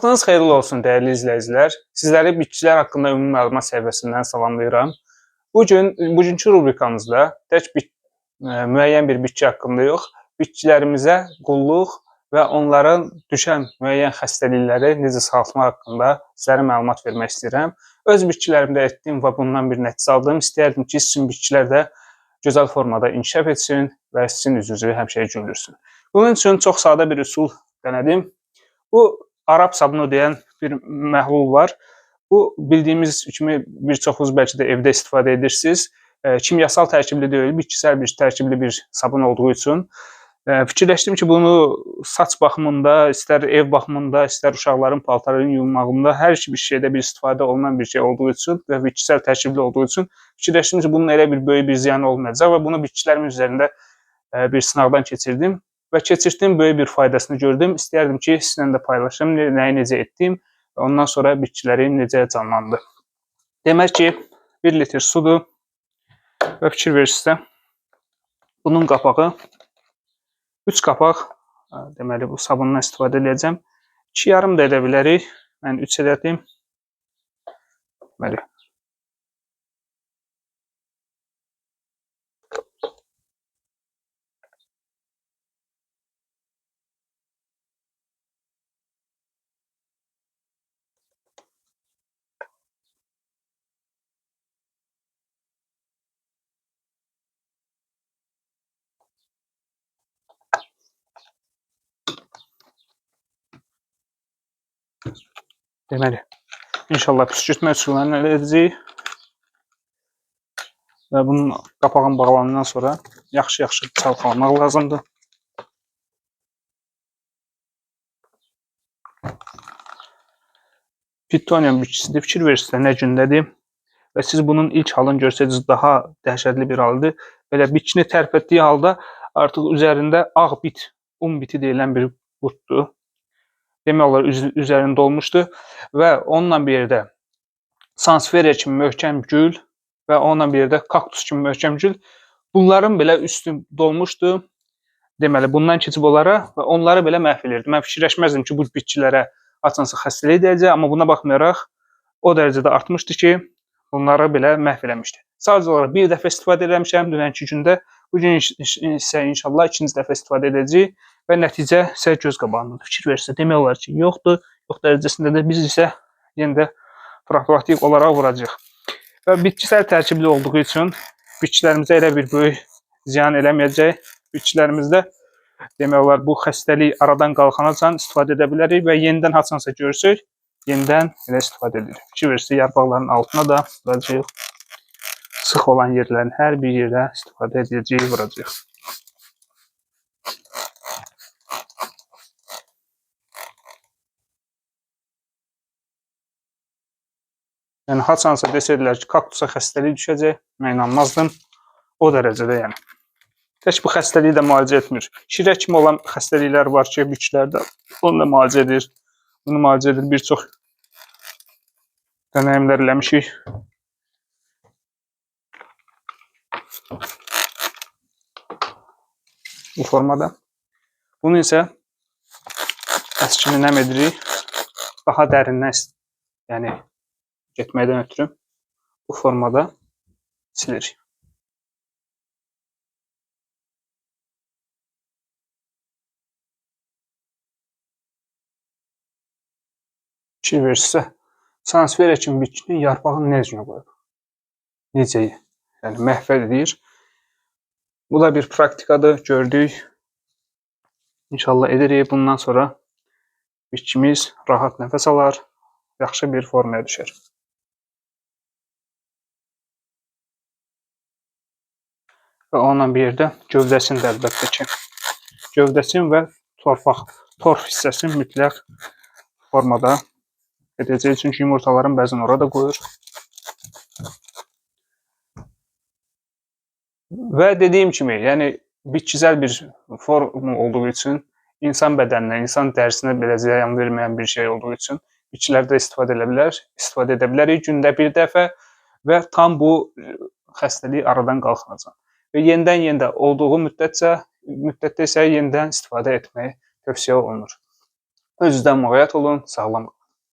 Vaxtınız xeyirli olsun dəyərli izləyicilər. Sizləri bitkilər haqqında ümumi məlumat səhifəsindən salamlayıram. Bugünkü rubrikamızda tək müəyyən bir bitki haqqında yox, bitkilərimizə qulluq və onların düşən müəyyən xəstəlikləri necə sağaltmaq haqqında sizlərə məlumat vermək istəyirəm. Öz bitkilərimdə etdiyim və bundan bir nəticə aldığım istəyərdim ki, sizin bitkilər də gözəl formada inkişaf etsin və sizin üzünüzü həmişə güldürsün. Bunun üçün çox sadə bir üsul denedim. Bu Arap sabunu deyən bir məhlul var. Bu bildiyimiz kimi bir çoxunuz bəlkə də evdə istifadə edirsiniz. Kimyasal tərkibli deyil, bitkisel bir tərkibli bir sabun olduğu üçün fikirləşdim ki, bunu saç baxımında, istər ev baxımında, istər uşaqların paltarlarını yumağında hər bir şeydə bir istifadə olunan bir şey olduğu üçün və bitkisel tərkibli olduğu üçün fikirləşdim ki, bunun elə bir böyük bir ziyanı olmayacaq və bunu bitkilərimin üzərində bir sınaqdan keçirdim. Və keçirtdiyim böyük bir faydasını gördüm. İstəyərdim ki, sizinlə də paylaşım, nəyi necə etdim və ondan sonra bitkilərim necə canlandı. Demək ki, 1 litr sudur və fikir verirsinizsə, bunun qapağı 3 qapaq, deməli bu sabundan istifadə edəcəm. 2,5 da edə bilərik. Mən 3 edədim. Deməli, inşallah püskürtmə üsullarını əldə edəcəyik. Və bunun qapağını bağlandıqdan sonra yaxşı-yaxşı çalxalamaq lazımdır. Pitonium bitkisidir. Fikir verirsiniz nə gündədir və siz bunun ilk halını görsəniz daha dəhşətli bir haldır. Belə bitkini tərk etdiyi halda artıq üzərində ağ bit, biti deyilən bir qurtdur. Demək olar üzərində olmuşdu və onunla bir yerdə sansevieria kimi möhkəm gül və onunla bir yerdə kaktus kimi möhkəm gül. Bunların belə üstü dolmuşdu. Deməli, bundan keçib onlara və onları belə məhv edirdi. Mən fikirləşməzdim ki, bu bitkilərə haçansa xəstəlik edəcək, amma buna baxmayaraq o dərəcədə artmışdı ki, bunları belə məhv eləmişdi. Sadəcə olaraq bir dəfə istifadə eləmişəm dünənki gündə. Bugün isə inşallah ikinci dəfə istifadə edəcəyik və nəticə isə göz qabağındadır. Fikir verirsə, demək olar ki, yoxdur. Yox dərəcəsində də biz isə yenə də profilaktik olaraq vuracağıq. Və bitkisel tərkibli olduğu üçün bitkilərimizə elə bir böyük ziyan eləməyəcək. Bitkilərimizdə demək olar bu xəstəlik aradan qalxanacan istifadə edə bilərik və yenidən haçansa görsək, yenidən elə istifadə edirik. Fikir verirsə, yarpaqların altına da vuracağıq. Sıx olan yerlərin hər bir yerə istifadə edəcəyik, vuracağıq. Yəni, haçansa desəydilər ki, kaktusa xəstəlik düşəcək, mən inanmazdım. O dərəcədə yəni. Tək bu xəstəliyi də müalicə etmir. Şirə kimi olan xəstəliklər var ki, bitkilərdə onu da müalicə edir. Bunu müalicə edir, bir çox dənəyimlər eləmişik. Bu formada. Bunu isə əskini nəm edirik. Daha dərindən yəni getməkdən ötürü bu formada silir. Fikir verirsə, sansevieria kimi bitkinin yarpağını nə üzünə qoyub? Necə? Yəni, məhv edir. Bu da bir praktikadır, gördük. İnşallah edirik. Bundan sonra bitkimiz rahat nəfəs alar, yaxşı bir formaya düşər. Və onunla bir yerdə gövdəsini də əlbəttə ki, gövdəsini və torf hissəsini mütləq formada edəcək. Çünki yumurtaların bəzən orada qoyur. Və dediyim kimi, yəni bitkisel bir form olduğu üçün insan bədəninə, insan dərisinə belə ziyan verməyən bir şey olduğu üçün bitkilərdə istifadə edə bilərik gündə bir dəfə və tam bu xəstəlik aradan qalxınacaq. Və yenidən olduğu müddətdə isə yenidən istifadə etməyi tövsiyə olunur. Özünüzdən müğayət olun, sağlam qalın.